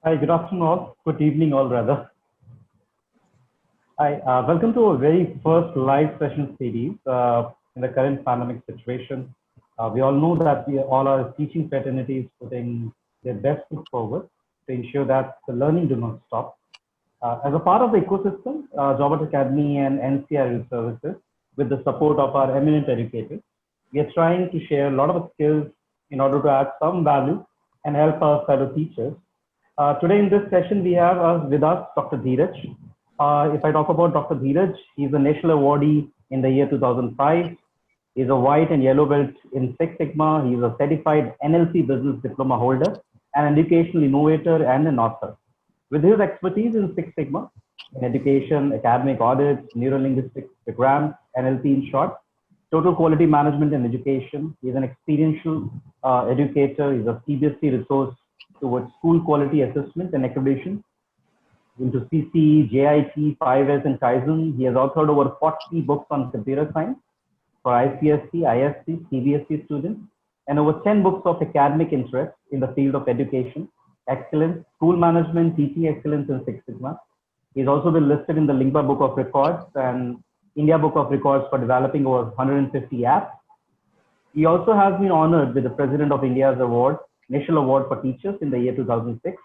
Hi, good afternoon all. Good evening all rather. Hi, welcome to our very first live session series in the current pandemic situation. We all know that we all are teaching fraternities putting their best foot forward to ensure that the learning do not stop. As a part of the ecosystem, Jobert Academy and NCR services, with the support of our eminent educators, we are trying to share a lot of skills in order to add some value and help our fellow teachers. Today in this session, we have with us Dr. Dheeraj. If I talk about Dr. Dheeraj, he's a national awardee in the year 2005. He's a white and yellow belt in Six Sigma. He's a certified NLP business diploma holder, an educational innovator, and an author. With his expertise in Six Sigma, in education, academic audits, neurolinguistic programs, NLP in short, total quality management and education, he's an experiential educator. He's a CBSE resource towards school quality assessment and accreditation into CC, JIT, 5S, and Kaizen. He has authored over 40 books on computer science for ICSC, ISC, CBSE students, and over 10 books of academic interest in the field of education, excellence, school management, teaching excellence, and Six Sigma. He's also been listed in the Lingua Book of Records and India Book of Records for developing over 150 apps. He also has been honored with the President of India's award, National Award for Teachers in the year 2006,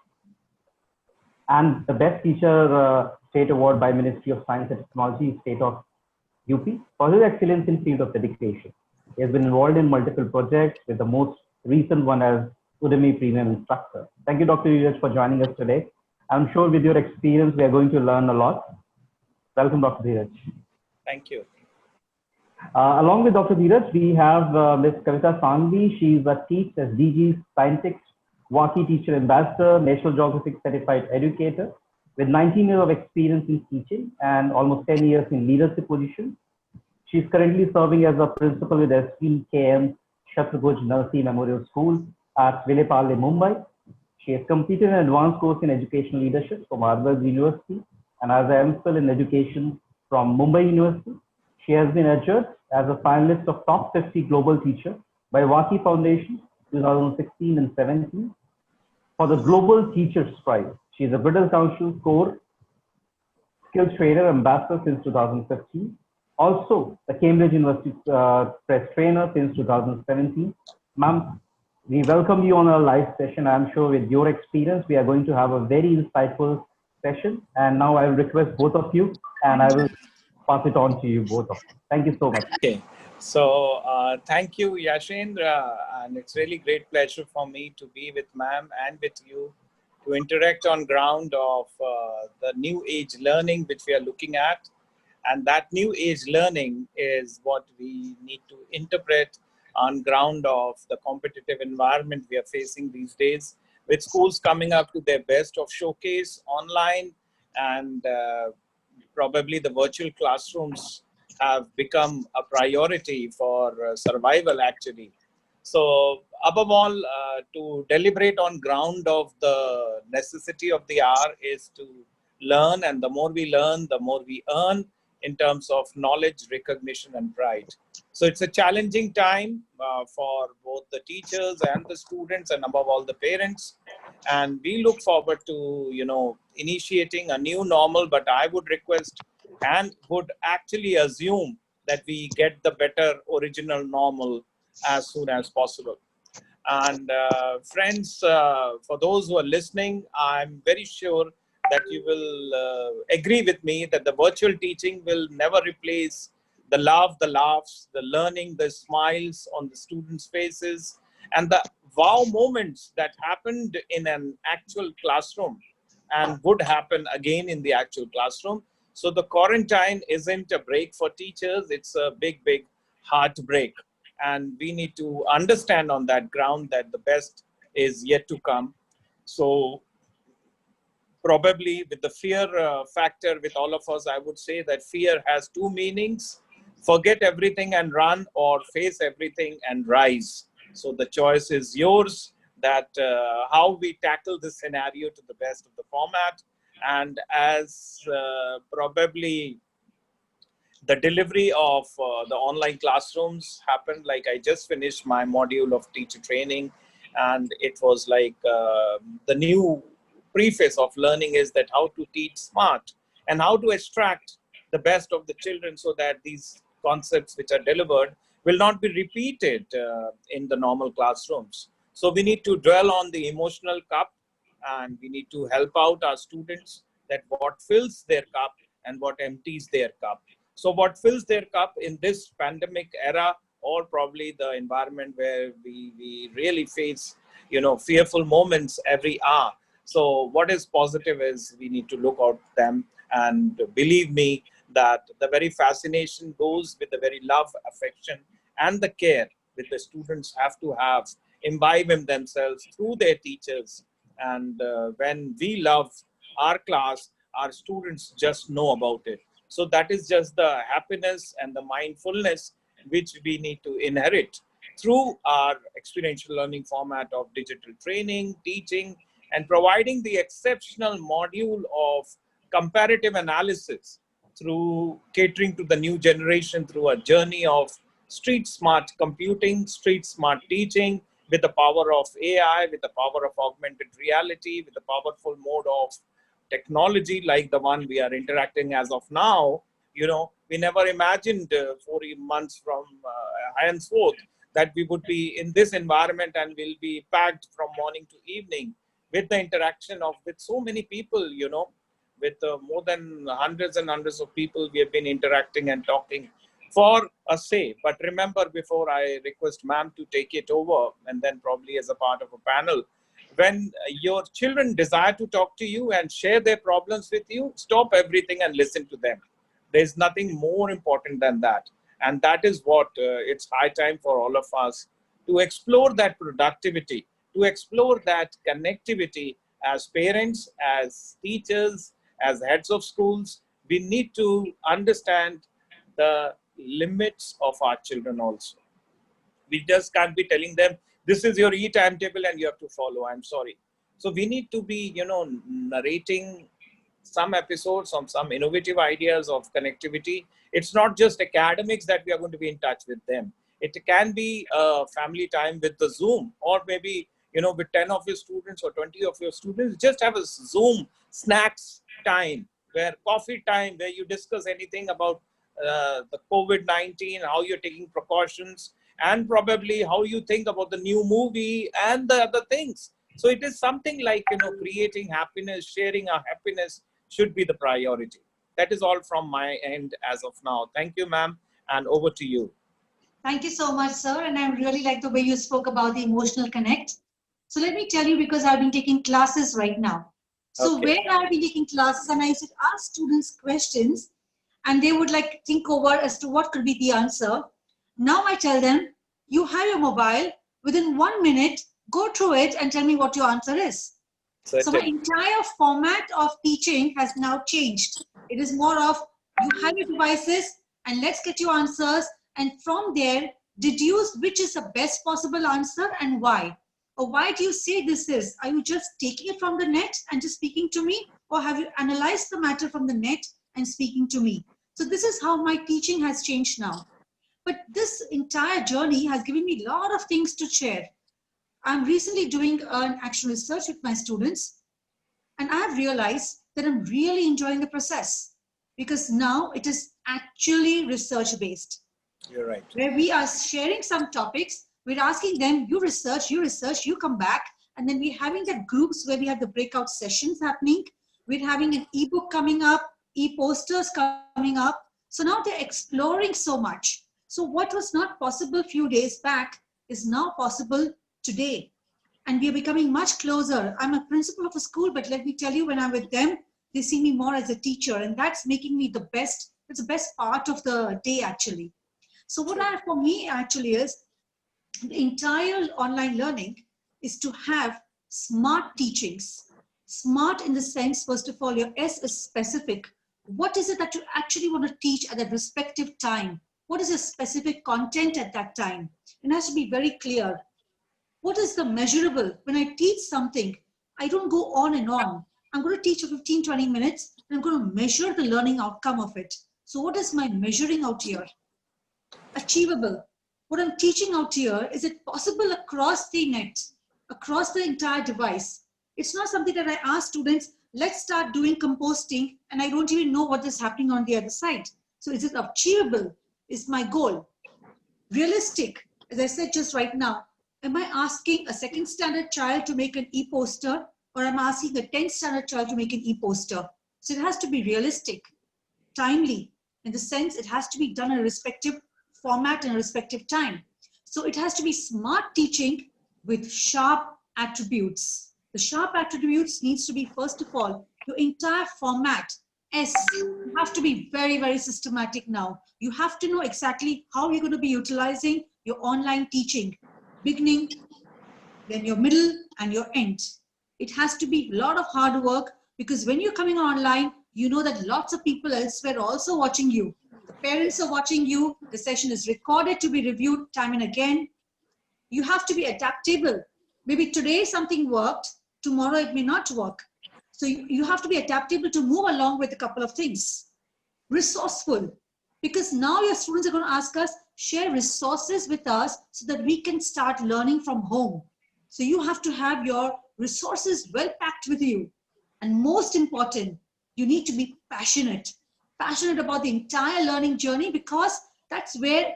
and the Best Teacher State Award by Ministry of Science and Technology, State of UP, for his excellence in field of education. He has been involved in multiple projects, with the most recent one as Udemy Premium Instructor. Thank you, Dr. Dheeraj, for joining us today. I'm sure with your experience, we are going to learn a lot. Welcome, Dr. Dheeraj. Thank you. Along with Dr. Dheeraj, we have Ms. Kavita Sangvi. She's a teach as DG Scientist, WAKI Teacher Ambassador, National Geographic Certified Educator, with 19 years of experience in teaching and almost 10 years in leadership positions. She's currently serving as a principal with SPKM Shatrughuj Narsi Memorial School at Vilepale, Mumbai. She has completed an advanced course in educational leadership from Harvard University and has an MPhil in education from Mumbai University. She has been adjudged as a finalist of Top 50 Global Teacher by WAKI Foundation 2016 and 17 for the Global Teachers Prize. She is a British Council Core Skills Trainer Ambassador since 2015. Also, the Cambridge University Press Trainer since 2017. Ma'am, we welcome you on our live session. I'm sure with your experience, we are going to have a very insightful session. And now I will request both of you, and I will pass it on to you both of you. Thank you so much. Okay. So thank you, Yashendra, and it's really great pleasure for me to be with ma'am and with you to interact on ground of the new age learning which we are looking at. And that new age learning is what we need to interpret on ground of the competitive environment we are facing these days, with schools coming up to their best of showcase online, and probably the virtual classrooms have become a priority for survival actually. So above all, to deliberate on ground of the necessity of the hour is to learn, and the more we learn, the more we earn in terms of knowledge, recognition, and pride. So it's a challenging time for both the teachers and the students, and above all the parents. And we look forward to, initiating a new normal, but I would request and would actually assume that we get the better original normal as soon as possible. And friends, for those who are listening, I'm very sure that you will agree with me that the virtual teaching will never replace the love, the laughs, the learning, the smiles on the students' faces, and the wow moments that happened in an actual classroom and would happen again in the actual classroom. So the quarantine isn't a break for teachers, it's a big, big heartbreak. And we need to understand on that ground that the best is yet to come. So probably with the fear factor with all of us, I would say that fear has two meanings: forget everything and run, or face everything and rise. So the choice is yours, that how we tackle this scenario to the best of the format. And as probably the delivery of the online classrooms happened, like I just finished my module of teacher training, and it was like the new preface of learning is that how to teach smart and how to extract the best of the children so that these concepts which are delivered will not be repeated in the normal classrooms. So we need to dwell on the emotional cup, and we need to help out our students that what fills their cup and what empties their cup. So what fills their cup in this pandemic era, or probably the environment where we really face, fearful moments every hour. So what is positive is we need to look out them, and believe me that the very fascination goes with the very love, affection, and the care that the students have to have, imbibe in themselves through their teachers. And when we love our class, our students just know about it. So that is just the happiness and the mindfulness which we need to inherit through our experiential learning format of digital training, teaching, and providing the exceptional module of comparative analysis through catering to the new generation through a journey of street smart computing, street smart teaching, with the power of AI, with the power of augmented reality, with the powerful mode of technology like the one we are interacting as of now. We never imagined 4 months from henceforth that we would be in this environment and will be packed from morning to evening with the interaction of with so many people, with more than hundreds and hundreds of people we have been interacting and talking for a say. But remember, before I request ma'am to take it over, and then probably as a part of a panel, when your children desire to talk to you and share their problems with you, stop everything and listen to them. There's nothing more important than that. And that is what it's high time for all of us to explore that productivity, to explore that connectivity as parents, as teachers, as heads of schools. We need to understand the limits of our children also. We just can't be telling them, this is your e-timetable and you have to follow. I'm sorry. So we need to be, narrating some episodes on some innovative ideas of connectivity. It's not just academics that we are going to be in touch with them. It can be family time with the Zoom, or maybe, with 10 of your students or 20 of your students, just have a Zoom snacks time, where coffee time, where you discuss anything about the COVID-19, how you're taking precautions, and probably how you think about the new movie and the other things. So it is something like, creating happiness, sharing our happiness should be the priority. That is all from my end as of now. Thank you, ma'am, and over to you. Thank you so much, sir. And I really like the way you spoke about the emotional connect. So let me tell you, because I've been taking classes right now. So Okay. where I've been taking classes, and I used to ask students questions, and they would like think over as to what could be the answer. Now I tell them, you have your mobile, within 1 minute, go through it and tell me what your answer is. Certain. So my entire format of teaching has now changed. It is more of, you have your devices and let's get your answers, and from there deduce which is the best possible answer and why. Or why do you say this is? Are you just taking it from the net and just speaking to me? Or have you analyzed the matter from the net and speaking to me? So this is how my teaching has changed now. But this entire journey has given me a lot of things to share. I'm recently doing an actual research with my students, and I've realized that I'm really enjoying the process, because now it is actually research based. You're right. Where we are sharing some topics, we're asking them, you research, you come back, and then we're having that groups where we have the breakout sessions happening. We're having an ebook coming up, e-posters coming up. So now they're exploring so much. So what was not possible a few days back is now possible today. And we are becoming much closer. I'm a principal of a school, but let me tell you, when I'm with them, they see me more as a teacher, and that's making me the best. It's the best part of the day, actually. So what for me actually is, the entire online learning is to have smart teachings. Smart in the sense, first of all, your S is specific. What is it that you actually want to teach at that respective time? What is your specific content at that time? It has to be very clear. What is the measurable? When I teach something, I don't go on and on. I'm going to teach for 15, 20 minutes, and I'm going to measure the learning outcome of it. So what is my measuring out here? Achievable. What I'm teaching out here, is it possible across the net, across the entire device? It's not something that I ask students, let's start doing composting, and I don't even know what is happening on the other side. So is it achievable? Is my goal realistic? As I said just right now, am I asking a second standard child to make an e-poster, or am I asking a 10th standard child to make an e-poster? So it has to be realistic, timely, in the sense it has to be done in a respective format and a respective time. So it has to be smart teaching with sharp attributes. The sharp attributes needs to be, first of all, your entire format. You have to be very, very systematic now. You have to know exactly how you're going to be utilizing your online teaching, beginning, then your middle, and your end. It has to be a lot of hard work, because when you're coming online, you know that lots of people elsewhere are also watching you. The parents are watching you. The session is recorded to be reviewed time and again. You have to be adaptable. Maybe today something worked, tomorrow it may not work. So you have to be adaptable to move along with a couple of things. Resourceful, because now your students are going to ask us, share resources with us so that we can start learning from home. So you have to have your resources well packed with you. And most important, you need to be passionate about the entire learning journey, because that's where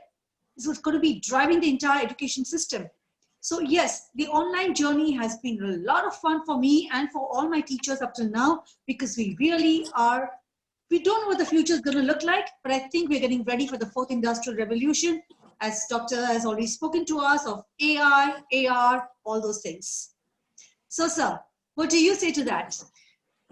is what's going to be driving the entire education system. So yes, the online journey has been a lot of fun for me and for all my teachers up till now, because we really are, we don't know what the future is going to look like, but I think we're getting ready for the fourth industrial revolution, as Doctor has already spoken to us of AI, AR, all those things. So sir, what do you say to that?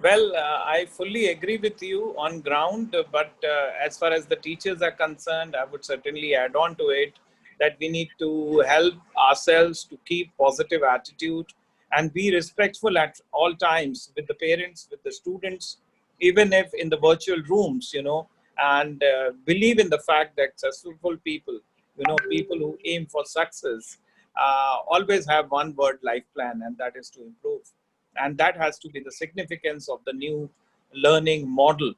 Well, I fully agree with you on ground, but as far as the teachers are concerned, I would certainly add on to it that we need to help ourselves to keep positive attitude and be respectful at all times with the parents, with the students, even if in the virtual rooms, you know, and believe in the fact that successful people, you know, people who aim for success, always have one word life plan, and that is to improve. And that has to be the significance of the new learning model.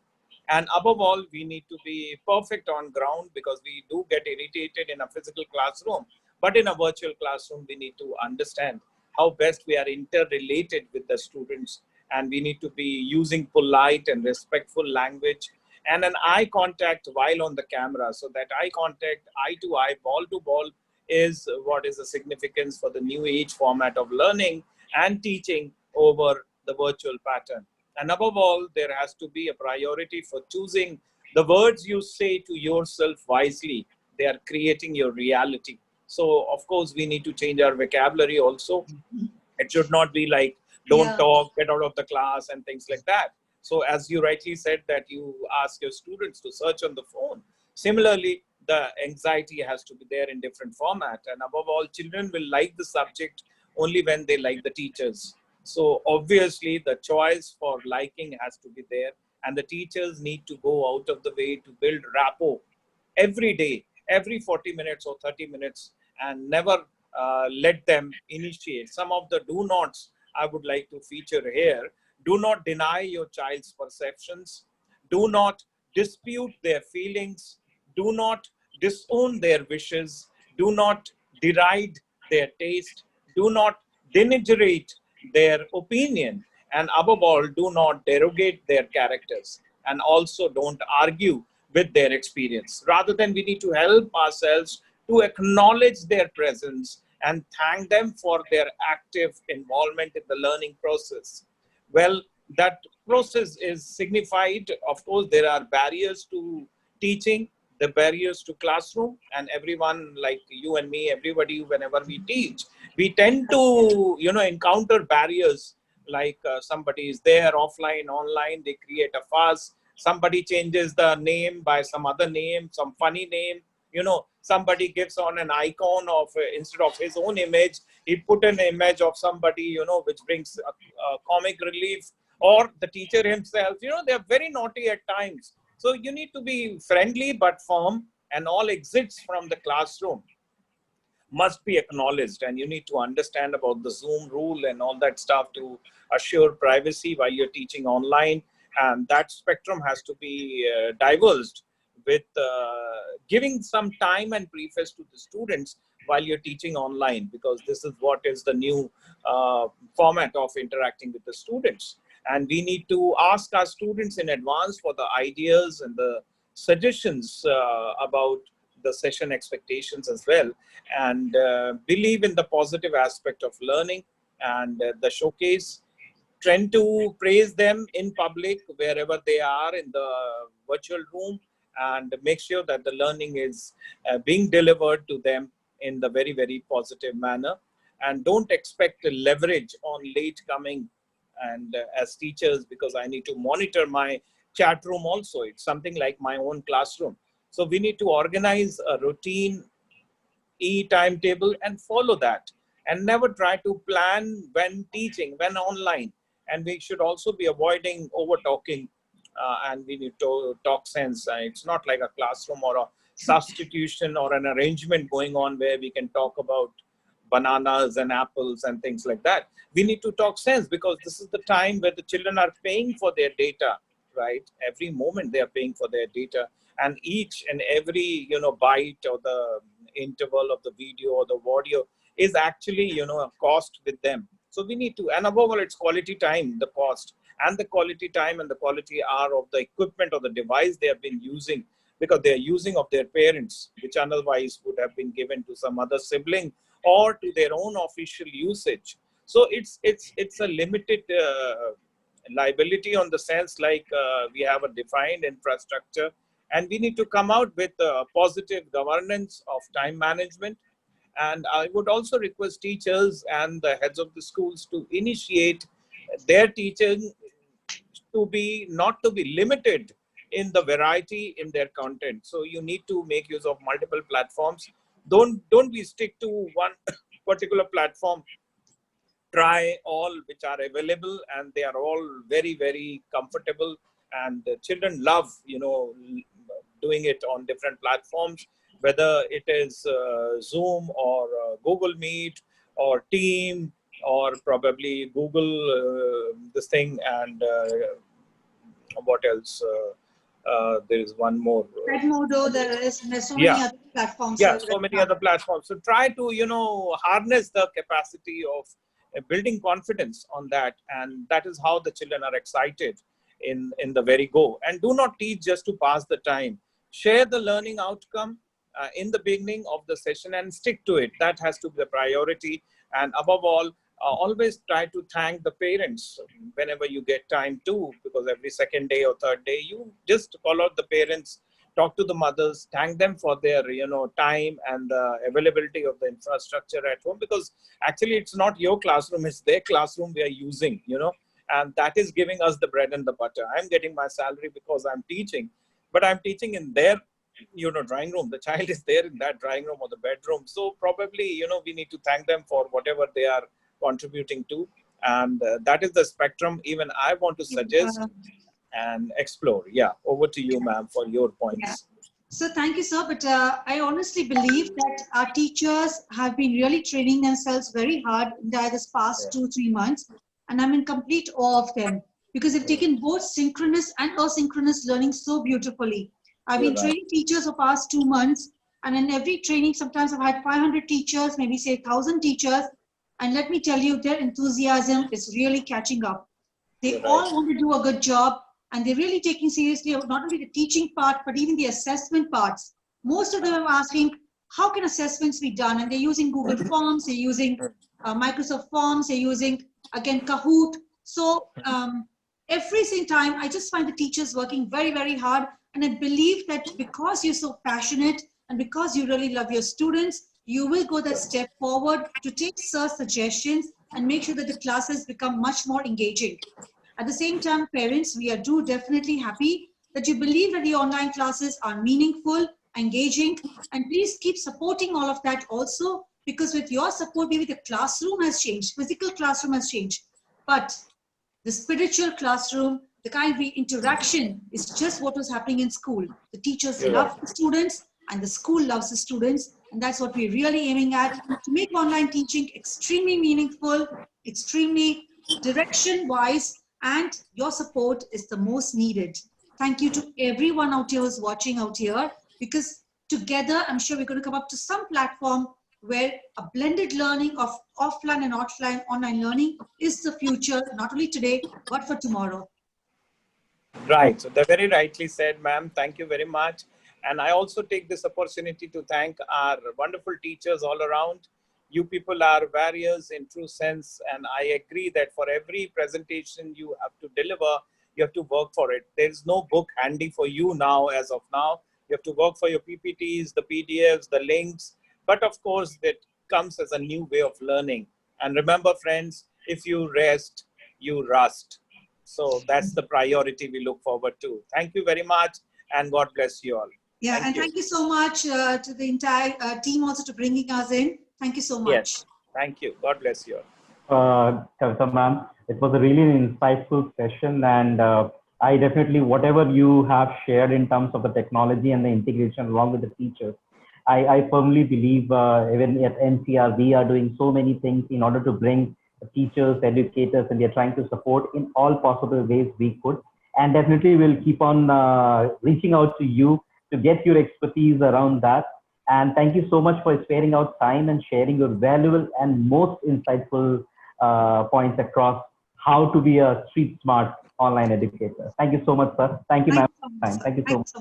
And above all, we need to be perfect on ground, because we do get irritated in a physical classroom. But in a virtual classroom, we need to understand how best we are interrelated with the students. And we need to be using polite and respectful language and an eye contact while on the camera. So that eye contact, eye to eye, ball to ball, is what is the significance for the new age format of learning and teaching over the virtual pattern. And above all, there has to be a priority for choosing the words you say to yourself wisely. They are creating your reality. So, of course, we need to change our vocabulary also. It should not be like, don't talk, get out of the class, and things like that. So, as you rightly said, that you ask your students to search on the phone. Similarly, the anxiety has to be there in different format. And above all, children will like the subject only when they like the teachers. So obviously the choice for liking has to be there, and the teachers need to go out of the way to build rapport every day, every 40 minutes or 30 minutes, and never let them initiate. Some of the do nots I would like to feature here. Do not deny your child's perceptions. Do not dispute their feelings. Do not disown their wishes. Do not deride their taste. Do not denigrate their opinion, and above all, do not derogate their characters, and also don't argue with their experience. Rather than, we need to help ourselves to acknowledge their presence and thank them for their active involvement in the learning process. Well, that process is signified. Of course, there are barriers to teaching, the barriers to classroom, and everyone like you and me, everybody, whenever we teach, we tend to, you know, encounter barriers like somebody is there offline, online, they create a fuss, somebody changes the name by some other name, some funny name, you know, somebody gives on an icon of instead of his own image, he put an image of somebody, you know, which brings a comic relief, or the teacher himself, you know, they're very naughty at times. So you need to be friendly but firm, and all exits from the classroom must be acknowledged, and you need to understand about the Zoom rule and all that stuff to assure privacy while you're teaching online. And that spectrum has to be divulged with giving some time and preface to the students while you're teaching online, because this is what is the new format of interacting with the students. And we need to ask our students in advance for the ideas and the suggestions about the session expectations as well, and believe in the positive aspect of learning and the showcase. Tend to praise them in public wherever they are in the virtual room, and make sure that the learning is being delivered to them in the very, very positive manner. And don't expect a leverage on late coming and as teachers, because I need to monitor my chat room also. It's something like my own classroom. So we need to organize a routine timetable and follow that, and never try to plan when teaching, when online. And we should also be avoiding over talking, and we need to talk sense. It's not like a classroom or a substitution or an arrangement going on where we can talk about bananas and apples and things like that. We need to talk sense, because this is the time where the children are paying for their data, right? Every moment they are paying for their data, and each and every, you know, byte or the interval of the video or the audio is actually, you know, a cost with them. So we need to, and above all, it's quality time, the cost, and the quality time and the quality hour of the equipment or the device they have been using, because they are using of their parents, which otherwise would have been given to some other sibling or to their own official usage. So it's a limited liability on the sense, like we have a defined infrastructure, and we need to come out with positive governance of time management. And I would also request teachers and the heads of the schools to initiate their teaching to be not to be limited in the variety in their content. So you need to make use of multiple platforms. Don't be stick to one particular platform. Try all which are available, and they are all very, very comfortable. And the children love, you know, doing it on different platforms, whether it is Zoom or Google Meet or Team or probably Google this thing, and what else? There is one more. Edmodo, there's so many other platforms. Yeah, so many other platforms. So try to, you know, harness the capacity of building confidence on that, and that is how the children are excited in the very go. And do not teach just to pass the time. Share the learning outcome in the beginning of the session and stick to it. That has to be the priority. And above all, always try to thank the parents whenever you get time to, because every second day or third day, you just call out the parents, talk to the mothers, thank them for their, you know, time and the availability of the infrastructure at home, because actually it's not your classroom, it's their classroom we are using, you know, and that is giving us the bread and the butter. I'm getting my salary because I'm teaching, but I'm teaching in their, you know, drawing room. The child is there in that drawing room or the bedroom. So probably, you know, we need to thank them for whatever they are contributing to. And that is the spectrum even I want to suggest and explore. Yeah, over to you, ma'am, for your points. Yeah. So thank you, sir. But I honestly believe that our teachers have been really training themselves very hard in this past 2-3 months. And I'm in complete awe of them, because they've taken both synchronous and asynchronous learning so beautifully. I've been training teachers for past 2 months, and in every training, sometimes I've had 500 teachers, maybe say 1,000 teachers. And let me tell you, their enthusiasm is really catching up. They all want to do a good job, and they're really taking seriously not only the teaching part, but even the assessment parts. Most of them are asking, how can assessments be done? And they're using Google Forms, they're using Microsoft Forms, they're using, again, Kahoot. So every single time, I just find the teachers working very, very hard. And I believe that because you're so passionate and because you really love your students, you will go that step forward to take sir's suggestions and make sure that the classes become much more engaging. At the same time, parents, we are definitely happy that you believe that the online classes are meaningful, engaging, and please keep supporting all of that also, because with your support, maybe the classroom has changed, physical classroom has changed, but the spiritual classroom, the kind of interaction is just what was happening in school. The teachers love the students and the school loves the students. And that's what we're really aiming at, to make online teaching extremely meaningful, extremely direction-wise, and your support is the most needed. Thank you to everyone out here who's watching out here, because together, I'm sure we're going to come up to some platform where a blended learning of offline and online learning is the future, not only today, but for tomorrow. Right. So they're very rightly said, ma'am. Thank you very much. And I also take this opportunity to thank our wonderful teachers all around. You people are warriors in true sense. And I agree that for every presentation you have to deliver, you have to work for it. There is no book handy for you now, as of now. You have to work for your PPTs, the PDFs, the links. But of course, that comes as a new way of learning. And remember, friends, if you rest, you rust. So that's the priority we look forward to. Thank you very much, and God bless you all. Yeah, thank you so much to the entire team also to bringing us in. Thank you so much. Yes, thank you. God bless you all. Kavita ma'am, it was a really insightful session, and I definitely, whatever you have shared in terms of the technology and the integration along with the teachers, I firmly believe even at NCR, we are doing so many things in order to bring teachers, educators, and we are trying to support in all possible ways we could. And definitely we'll keep on reaching out to you to get your expertise around that. And thank you so much for sparing out time and sharing your valuable and most insightful points across how to be a street smart online educator. Thank you so much, sir. Thank you, ma'am. Thank you so much.